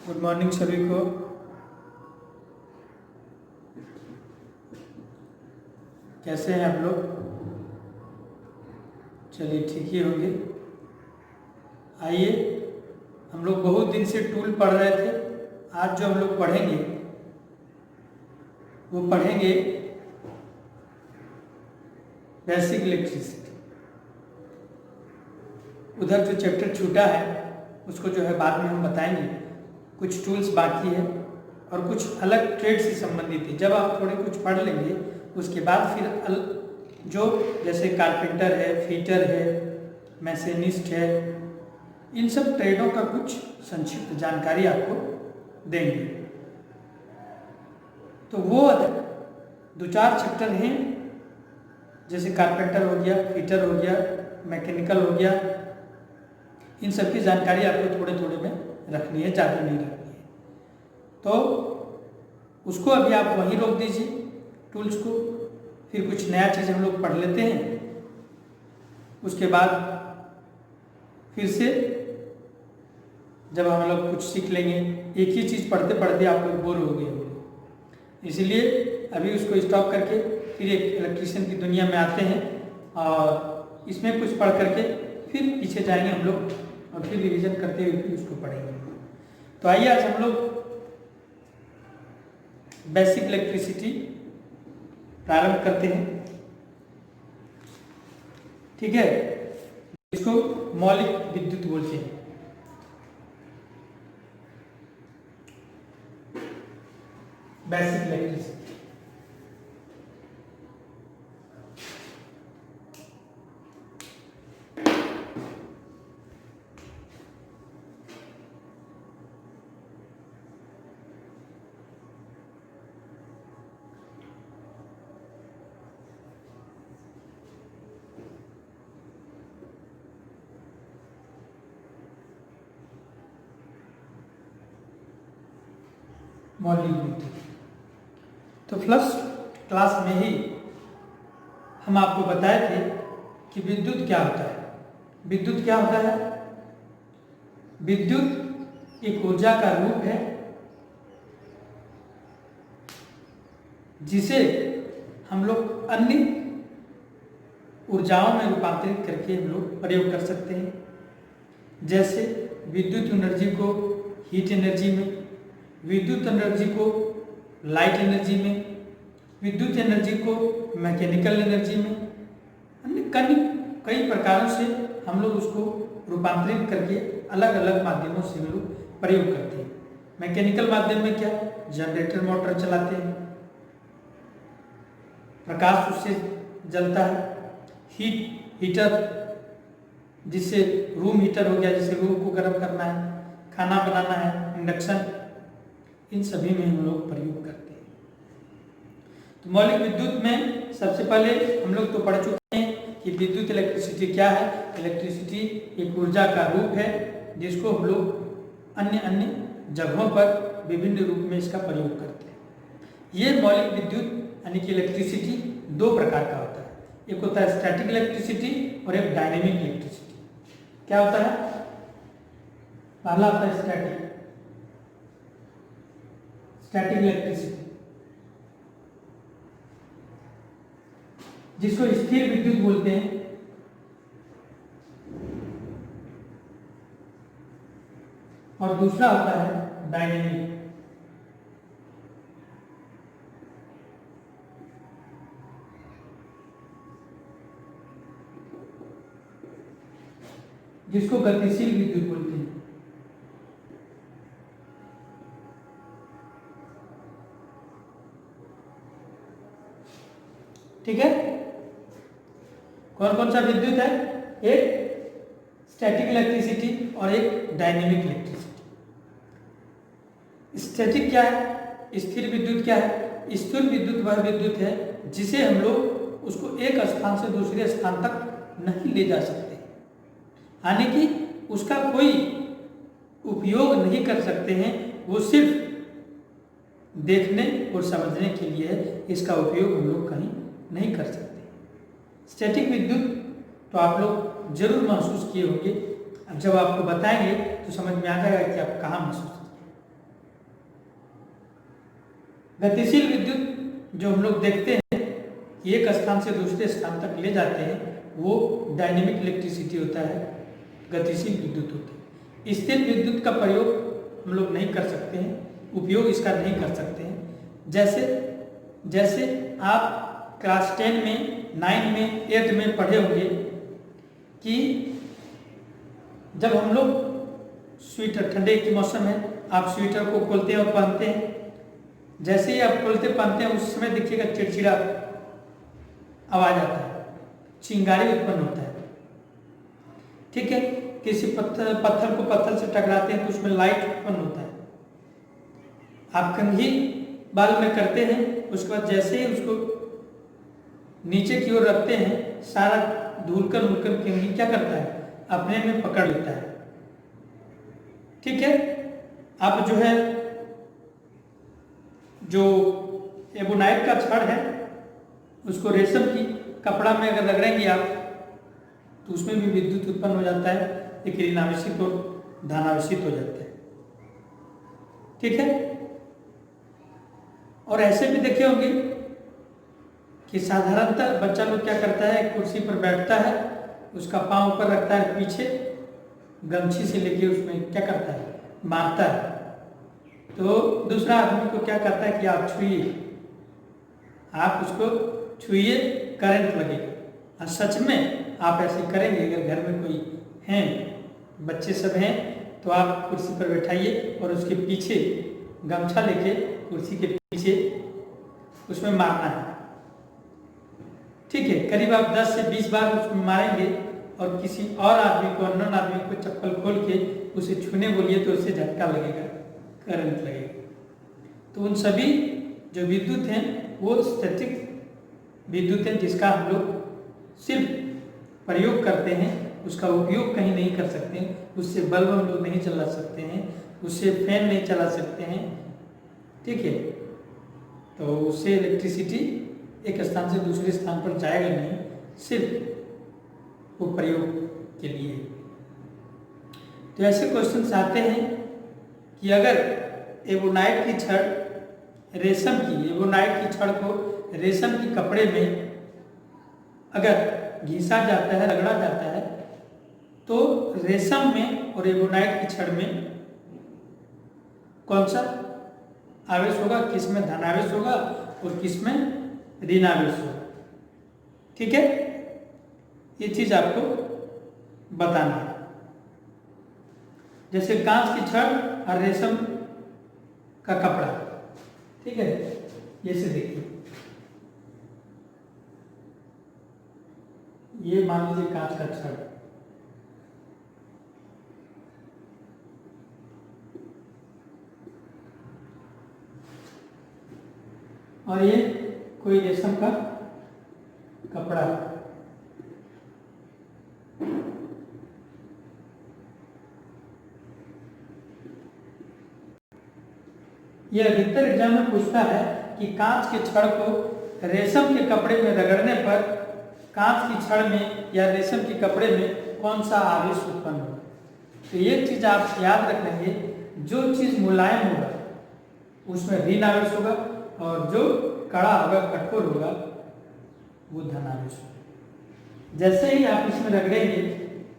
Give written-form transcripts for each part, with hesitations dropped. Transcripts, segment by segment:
Good morning सभी को। कैसे हैं आप लोग? चलिए ठीक ही होंगे। आइए, हम लोग बहुत दिन से टूल पढ़ रहे थे। आज जो हम लोग पढ़ेंगे वो पढ़ेंगे बेसिक इलेक्ट्रिसिटी। उधर जो चैप्टर छूटा है उसको जो है बाद में हम बताएंगे। कुछ टूल्स बाकी है और कुछ अलग ट्रेड से संबंधित है। जब आप थोड़े कुछ पढ़ लेंगे उसके बाद फिर जो जैसे कारपेंटर है, फिटर है, मैसेनिस्ट है, इन सब ट्रेडों का कुछ संक्षिप्त जानकारी आपको देंगे। तो वो दो चार चैप्टर हैं, जैसे कारपेंटर हो गया, फिटर हो गया, मैकेनिकल हो गया। इन सब की जानकारी आपको थोड़े थोड़े में रखनी है, ज़्यादा नहीं रखनी है। तो उसको अभी आप वहीं रोक दीजिए टूल्स को। फिर कुछ नया चीज़ हम लोग पढ़ लेते हैं, उसके बाद फिर से जब हम लोग कुछ सीख लेंगे। एक ही चीज़ पढ़ते पढ़ते आप लोग बोर हो गए होंगे, इसलिए अभी उसको स्टॉप करके फिर एक इलेक्ट्रिशियन की दुनिया में आते हैं और इसमें कुछ पढ़ करके फिर पीछे जाएंगे हम लोग और फिर रिवीजन करते हुए फिर उसको पढ़ेंगे। तो आइए आज हम लोग बेसिक इलेक्ट्रिसिटी प्रारंभ करते हैं। ठीक है, इसको मौलिक विद्युत बोलते हैं। बेसिक इलेक्ट्रिसिटी मौलिक विद्युत। तो फर्स्ट क्लास में ही हम आपको बताए थे कि विद्युत क्या होता है। विद्युत क्या होता है? विद्युत एक ऊर्जा का रूप है जिसे हम लोग अन्य ऊर्जाओं में रूपांतरित करके हम लोग प्रयोग कर सकते हैं। जैसे विद्युत एनर्जी को हीट एनर्जी में, विद्युत एनर्जी को लाइट एनर्जी में, विद्युत एनर्जी को मैकेनिकल एनर्जी में, अन्य कई प्रकारों से हम लोग उसको रूपांतरित करके अलग अलग माध्यमों से हम लोग प्रयोग करते हैं। मैकेनिकल माध्यम में क्या? जनरेटर मोटर चलाते हैं, प्रकाश उससे जलता है। हीटर, जिससे रूम हीटर हो गया, जिससे रूम को गर्म करना है, खाना बनाना है, इंडक्शन, इन सभी में हम लोग प्रयोग करते हैं। तो मौलिक विद्युत में सबसे पहले हम लोग तो पढ़ चुके हैं कि विद्युत इलेक्ट्रिसिटी क्या है। इलेक्ट्रिसिटी एक ऊर्जा का रूप है जिसको हम लोग अन्य अन्य जगहों पर विभिन्न रूप में इसका प्रयोग करते हैं। ये मौलिक विद्युत यानी कि इलेक्ट्रिसिटी दो प्रकार का होता है। एक होता है स्टैटिक इलेक्ट्रिसिटी और एक डायनेमिक इलेक्ट्रिसिटी। क्या होता है? पहला होता है स्टैटिक इलेक्ट्रिसिटी, जिसको स्थिर विद्युत बोलते हैं। और दूसरा होता है डायनेमिक, जिसको गतिशील विद्युत बोलते हैं। ठीक है, कौन कौन सा विद्युत है? एक स्टैटिक इलेक्ट्रिसिटी और एक डायनेमिक इलेक्ट्रिसिटी। स्टैटिक क्या है? स्थिर विद्युत क्या है? स्थिर विद्युत वह विद्युत है जिसे हम लोग उसको एक स्थान से दूसरे स्थान तक नहीं ले जा सकते, यानी कि उसका कोई उपयोग नहीं कर सकते हैं। वो सिर्फ देखने और समझने के लिए है, इसका उपयोग हम लोग कहीं नहीं कर सकते। स्टैटिक विद्युत तो आप लोग जरूर महसूस किए होंगे। अब जब आपको बताएंगे तो समझ में आ जाएगा कि आप कहाँ महसूस किए। गतिशील विद्युत जो हम लोग देखते हैं एक स्थान से दूसरे स्थान तक ले जाते हैं वो डायनेमिक इलेक्ट्रिसिटी होता है, गतिशील विद्युत होती है। स्थिर विद्युत का प्रयोग हम लोग नहीं कर सकते हैं, उपयोग इसका नहीं कर सकते हैं। जैसे आप क्लास 10 में, 9 में, 8 में पढ़े होंगे कि जब हम लोग स्वेटर, ठंडे की मौसम है, आप स्वेटर को खोलते हैं और पहनते हैं। जैसे ही आप खोलते पहनते हैं उस समय देखिएगा चिड़चिड़ा आवाज आता है, चिंगारी उत्पन्न होता है। ठीक है, किसी पत्थर को पत्थर से टकराते हैं तो उसमें लाइट उत्पन्न होता है। आप कंघी बाल में करते हैं, उसके बाद जैसे ही उसको नीचे की ओर रखते हैं सारा धूलकण कंघी क्या करता है, अपने में पकड़ लेता है। ठीक है, अब जो है जो एबोनाइट का छड़ है उसको रेशम की कपड़ा में अगर रगड़ेंगे आप तो उसमें भी विद्युत उत्पन्न हो जाता है, एक ऋणावेशित और धनावेशित हो जाता है। ठीक है, और ऐसे भी देखे होंगे कि साधारणतः बच्चा लोग क्या करता है, कुर्सी पर बैठता है, उसका पांव ऊपर रखता है, पीछे गमछी से लेके उसमें क्या करता है, मारता है। तो दूसरा आदमी को क्या करता है कि आप छुइए, आप उसको छुइए, करंट लगेगा। और सच में आप ऐसे करेंगे, अगर घर में कोई हैं, बच्चे सब हैं, तो आप कुर्सी पर बैठाइए और उसके पीछे गमछा लेके कुर्सी के पीछे उसमें मारना है। ठीक है, करीब आप 10 से 20 बार उसमें मारेंगे और किसी और आदमी को, अननोन आदमी को चप्पल खोल के उसे छूने बोलिए तो उसे झटका लगेगा, करंट लगेगा। तो उन सभी जो विद्युत हैं वो स्टैटिक विद्युत है, जिसका हम लोग सिर्फ प्रयोग करते हैं, उसका उपयोग कहीं नहीं कर सकते हैं। उससे बल्ब हम लोग नहीं चला सकते हैं, उससे फैन नहीं चला सकते हैं। ठीक है, तो उससे इलेक्ट्रिसिटी एक स्थान से दूसरे स्थान पर जाएगा नहीं, सिर्फ वो प्रयोग के लिए। तो ऐसे क्वेश्चन आते हैं कि अगर एबोनाइट की छड़ रेशम की, एबोनाइट की छड़ को रेशम के कपड़े में अगर घिसा जाता है, रगड़ा जाता है, तो रेशम में और एबोनाइट की छड़ में कौन सा आवेश होगा, किसमें धनावेश होगा और किसमें ऋणावेश होगा। ठीक है, ये चीज आपको बताना है। जैसे कांच की छड़ और रेशम का कपड़ा, ठीक है, जैसे देखिए ये मान लीजिए कांच का छड़, और ये कोई रेशम का कपड़ा। यह अधिकतर एग्जाम में पूछता है कि कांच के छड़ को रेशम के कपड़े में रगड़ने पर कांच की छड़ में या रेशम के कपड़े में कौन सा आवेश उत्पन्न होगा। तो ये चीज आप याद रख लेंगे, जो चीज मुलायम होगा उसमें ऋण आवेश होगा और जो कड़ा होगा, कठोर होगा, वो धन आवेश होगा। जैसे ही आप इसमें रगड़ेंगे,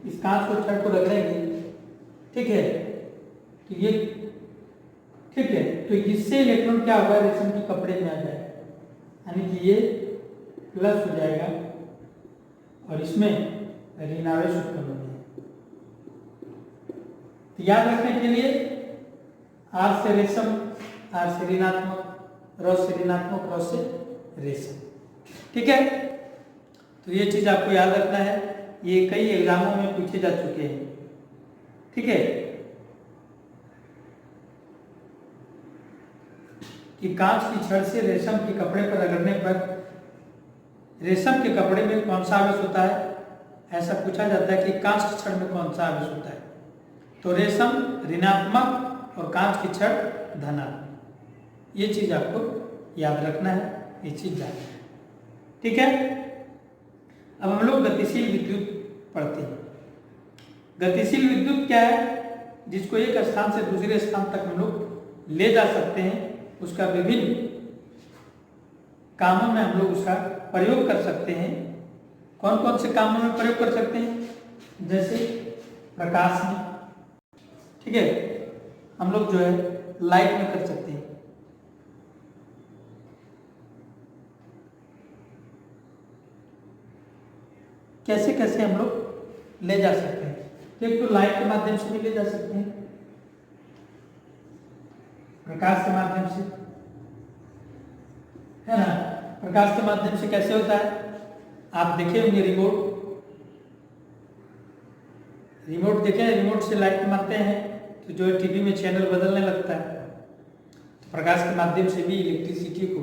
इस कांच को छड़ को रगड़ेंगे, ठीक है, तो ये ठीक है, तो इससे इलेक्ट्रॉन क्या होगा, रेशम के कपड़े में आ जाएगा, यानी कि ये प्लस हो जाएगा और इसमें ऋणावेश उत्पन्न हो जाएगा। तो याद रखने के लिए आर से रेशम, आर से ऋणात्मक, र से ऋणात्मक, र से रेशम। ठीक है, तो ये चीज आपको याद रखना है, ये कई एग्जामों में पूछे जा चुके हैं। ठीक है, कि कांच की छड़ से रेशम के कपड़े पर रगड़ने पर रेशम के कपड़े में कौन सा आवेश होता है, ऐसा पूछा जाता है कि कांच की छड़ में कौन सा आवेश होता है। तो रेशम ऋणात्मक और कांच की छड़ धनात्मक। ये चीज आपको याद रखना है, ये चीज जानना है। ठीक है, अब हम लोग गतिशील विद्युत पढ़ते हैं। गतिशील विद्युत क्या है, जिसको एक स्थान से दूसरे स्थान तक हम लोग ले जा सकते हैं, उसका विभिन्न कामों में हम लोग उसका प्रयोग कर सकते हैं। कौन कौन से कामों में प्रयोग कर सकते हैं? जैसे प्रकाश में, ठीक है, हम लोग जो है लाइट में कर सकते हैं। कैसे कैसे हम लोग ले जा सकते हैं? एक तो लाइट के माध्यम से भी ले जा सकते हैं, प्रकाश के माध्यम से, है ना। प्रकाश के माध्यम से कैसे होता है? आप देखे होंगे रिमोट देखे, रिमोट से लाइट मारते हैं तो जो है टीवी में चैनल बदलने लगता है। तो प्रकाश के माध्यम से भी इलेक्ट्रिसिटी को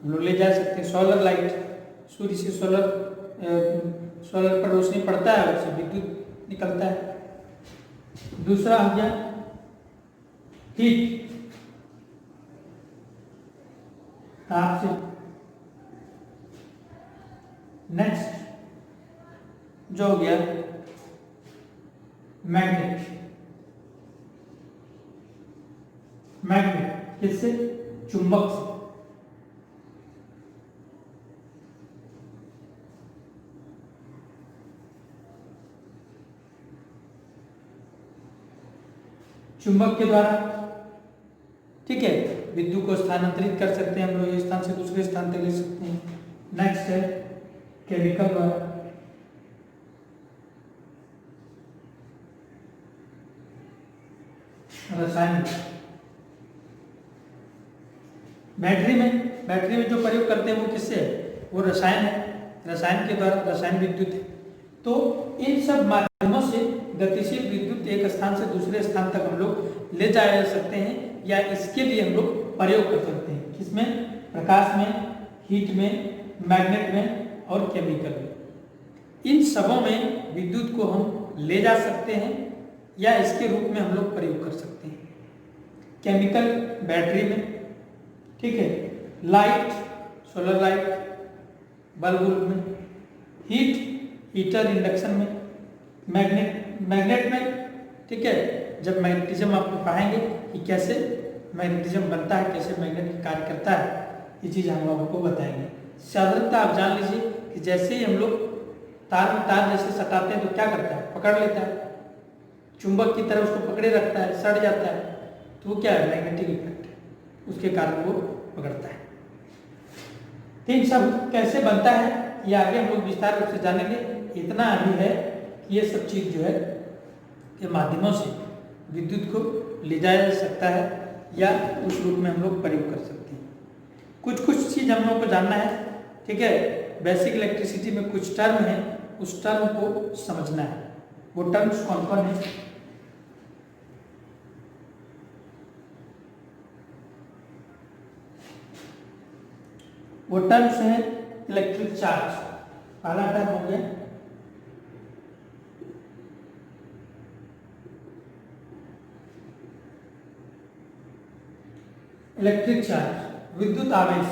हम लोग ले जा सकते हैं। सोलर लाइट, सूर्य से सोलर पर रोशनी पड़ता है, उससे विद्युत निकलता है। दूसरा हो गया हीट, ताप से। नेक्स्ट जो हो गया मैग्नेट, किससे? चुंबक से। चुंबक के द्वारा, ठीक है, विद्युत को स्थानांतरित कर सकते हैं हम लोग, एक स्थान से दूसरे स्थान तक ले सकते हैं। नेक्स्ट है केमिकल द्वारा, रसायन। बैटरी में जो प्रयोग करते हैं वो किससे है? वो रसायन है, रसायन के द्वारा, रसायन विद्युत है। तो इन सब माध्यमों से गतिशील विद्युत एक स्थान से दूसरे स्थान तक हम लोग ले जाया जा सकते हैं, या इसके लिए हम लोग प्रयोग कर सकते हैं। किसमें? प्रकाश में, हीट में, मैग्नेट में और केमिकल में। इन सबों में विद्युत को हम ले जा सकते हैं या इसके रूप में हम लोग प्रयोग कर सकते हैं। केमिकल बैटरी में, ठीक है, लाइट, सोलर लाइट, बल्ब में, हीटर इंडक्शन में, मैग्नेट में, ठीक है। जब मैग्नेटिज्म आपको पढ़ाएंगे कि कैसे मैग्नेटिज्म बनता है, कैसे मैग्नेट कार्य करता है, ये चीज़ हम लोगों को बताएंगे। साधारणतः आप जान लीजिए कि जैसे ही हम लोग तार में तार जैसे सटाते हैं तो क्या करता है? पकड़ लेता है, चुंबक की तरह उसको पकड़े रखता है, सट जाता है, तो वो क्या है? मैग्नेटिक इफेक्ट है, उसके कारण वो पकड़ता है। तो इन सब कैसे बनता है ये आगे हम लोग विस्तार रूप से जानेंगे। इतना अभी है कि ये सब चीज़ जो है के माध्यमों से विद्युत को ले जाया जा सकता है या उस रूप में हम लोग प्रयोग कर सकते हैं। कुछ चीज़ हम लोग को जानना है, ठीक है। बेसिक इलेक्ट्रिसिटी में कुछ टर्म है, उस टर्म को समझना है। वो टर्म्स कौन कौन है? वो टर्म्स है इलेक्ट्रिक चार्ज, पहला टर्म हो गया। इलेक्ट्रिक चार्ज, विद्युत आवेश।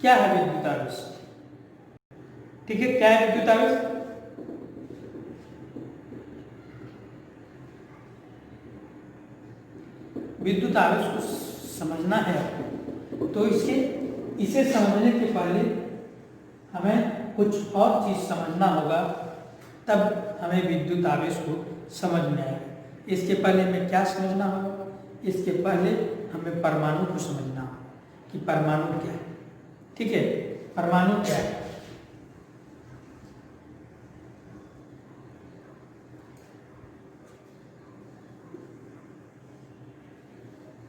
क्या है विद्युत आवेश? ठीक है, क्या है विद्युत आवेश? विद्युत आवेश को समझना है आपको, तो इसे समझने के पहले हमें कुछ और चीज समझना होगा, तब हमें विद्युत आवेश को समझ में आएगा। इसके पहले हमें क्या समझना होगा? इसके पहले हमें परमाणु को समझना होगा कि परमाणु क्या है। ठीक है, परमाणु क्या है?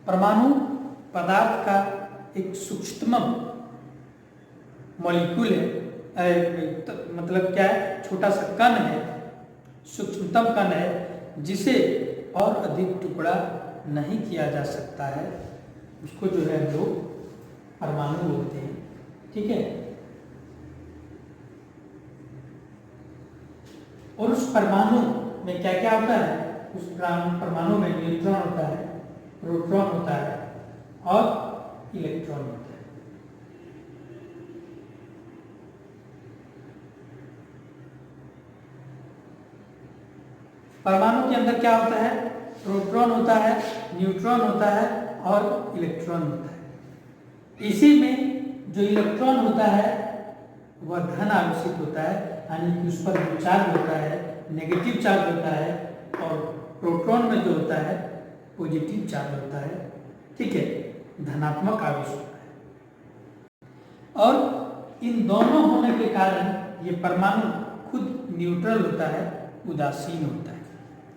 परमाणु पदार्थ का एक सूक्ष्मतम मॉलिक्यूल है, मतलब क्या है? छोटा सा कण है, सूक्ष्मतम कण है, जिसे और अधिक टुकड़ा नहीं किया जा सकता है, उसको जो है हम लोग परमाणु बोलते हैं। ठीक है, और उस परमाणु में क्या क्या होता है? उस परमाणु में न्यूट्रॉन होता है, प्रोटॉन होता है और इलेक्ट्रॉन होता है। परमाणु के अंदर क्या होता है? प्रोटॉन होता है, न्यूट्रॉन होता है और इलेक्ट्रॉन होता है। इसी में जो इलेक्ट्रॉन होता है वह धन आवेशित होता है, यानी कि उस पर जो चार्ज होता है नेगेटिव चार्ज होता है, और प्रोटॉन में जो होता है पॉजिटिव चार्ज होता है, ठीक है, धनात्मक आवेश होता है। और इन दोनों होने के कारण ये परमाणु खुद न्यूट्रल होता है, उदासीन होता है।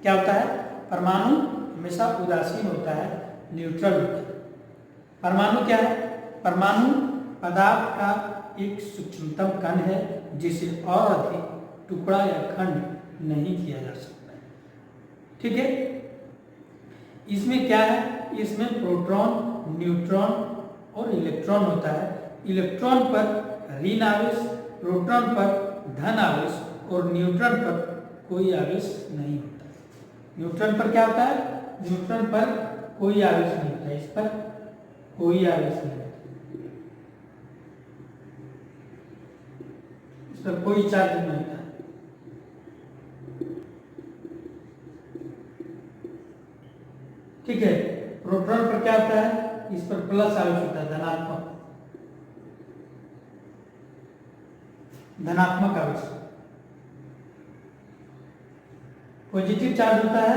क्या होता है? परमाणु हमेशा उदासीन होता है, न्यूट्रल होता है। परमाणु क्या है? परमाणु पदार्थ का एक सूक्ष्मतम कण है जिसे और अधिक टुकड़ा या खंड नहीं किया जा सकता है, ठीक है। इसमें क्या है? इसमें प्रोटॉन, न्यूट्रॉन और इलेक्ट्रॉन होता है। इलेक्ट्रॉन पर ऋण आवेश, प्रोटॉन पर धन आवेश और न्यूट्रॉन पर कोई आवेश नहीं होता है। न्यूट्रॉन पर क्या होता है? न्यूट्रॉन पर कोई आवेश नहीं होता है, इस पर कोई आवेश नहीं होता, इस पर कोई चार्ज नहीं होता है। ठीक है। प्रोटॉन पर क्या होता है? इस पर प्लस आवेश होता है, धनात्मक आवेश। पॉजिटिव चार्ज होता है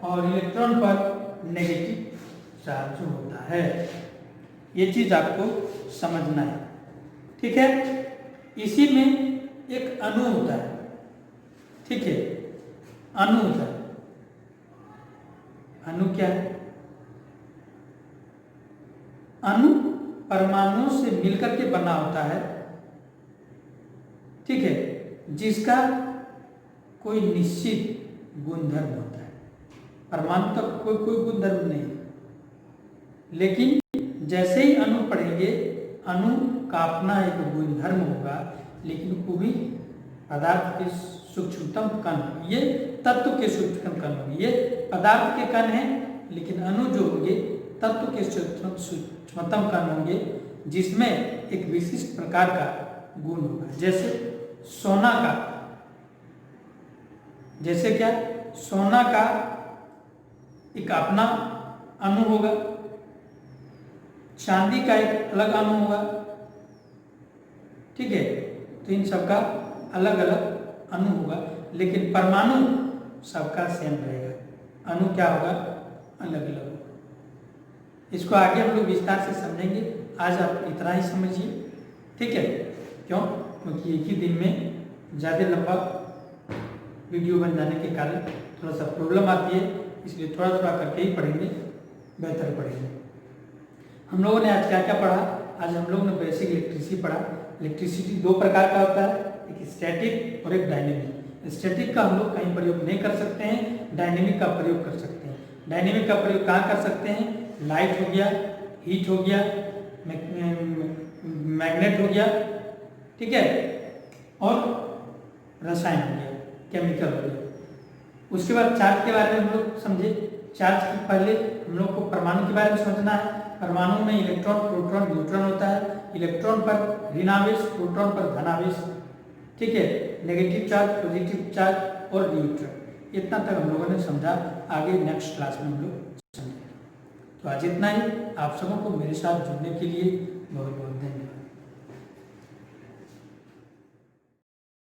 और इलेक्ट्रॉन पर नेगेटिव चार्ज होता है। ये चीज आपको समझना है, ठीक है। इसी में एक अणु होता है, ठीक है, अणु होता है। अणु क्या है? अणु परमाणुओं से मिलकर के बना होता है, ठीक है, जिसका कोई निश्चित गुणधर्म होता है। परमाणु तक कोई गुणधर्म नहीं, लेकिन जैसे ही अणु पढ़ेंगे, अणु का अपना एक गुणधर्म होगा, लेकिन वो भी पदार्थ के सूक्ष्मतम कण, ये तत्व के सूक्ष्मतम कण होंगे। ये पदार्थ के कण हैं, लेकिन अणु जो होंगे तत्व के सूक्ष्मतम कण होंगे, जिसमें एक विशिष्ट प्रकार का गुण होगा। जैसे सोना का, जैसे क्या? सोना का एक अपना अणु होगा, चांदी का एक अलग अणु होगा, ठीक है। तो इन सबका अलग अलग अणु होगा, लेकिन परमाणु सबका सेम रहेगा। अणु क्या होगा? अलग अलग होगा। इसको आगे हम लोग विस्तार से समझेंगे। आज आप इतना ही समझिए, ठीक है। क्यों? क्योंकि एक ही दिन में ज़्यादा लंबा वीडियो बन जाने के कारण थोड़ा सा प्रॉब्लम आती है, इसलिए थोड़ा थोड़ा करके ही पढ़ेंगे, बेहतर पढ़ेंगे। हम लोगों ने आज क्या क्या पढ़ा? आज हम लोगों ने बेसिक इलेक्ट्रिसिटी पढ़ा। इलेक्ट्रिसिटी दो प्रकार का होता है, एक स्टैटिक और एक डायनेमिक। स्टैटिक का हम लोग कहीं प्रयोग नहीं कर सकते हैं, डायनेमिक का प्रयोग कर सकते हैं। डायनेमिक का प्रयोग कहाँ कर सकते हैं? लाइट हो गया, हीट हो गया, मैग्नेट हो गया, ठीक है, और रसायन हो गया, केमिकल हो गया। उसके बाद चार्ज के बारे में हम लोग समझे। चार्ज के पहले हम लोग को परमाणु के बारे में समझना है। परमाणु में इलेक्ट्रॉन, प्रोटॉन, न्यूट्रॉन होता है। इलेक्ट्रॉन पर ऋण आवेश, प्रोटॉन पर धन आवेश, ठीक है, नेगेटिव चार्ज, पॉजिटिव चार्ज और न्यूट्रॉन। इतना तक हम लोगों ने समझा। आगे नेक्स्ट क्लास में हम लोग समझेंगे। तो आज इतना ही। आप सबों को मेरे साथ जुड़ने के लिए बहुत बहुत धन्यवाद।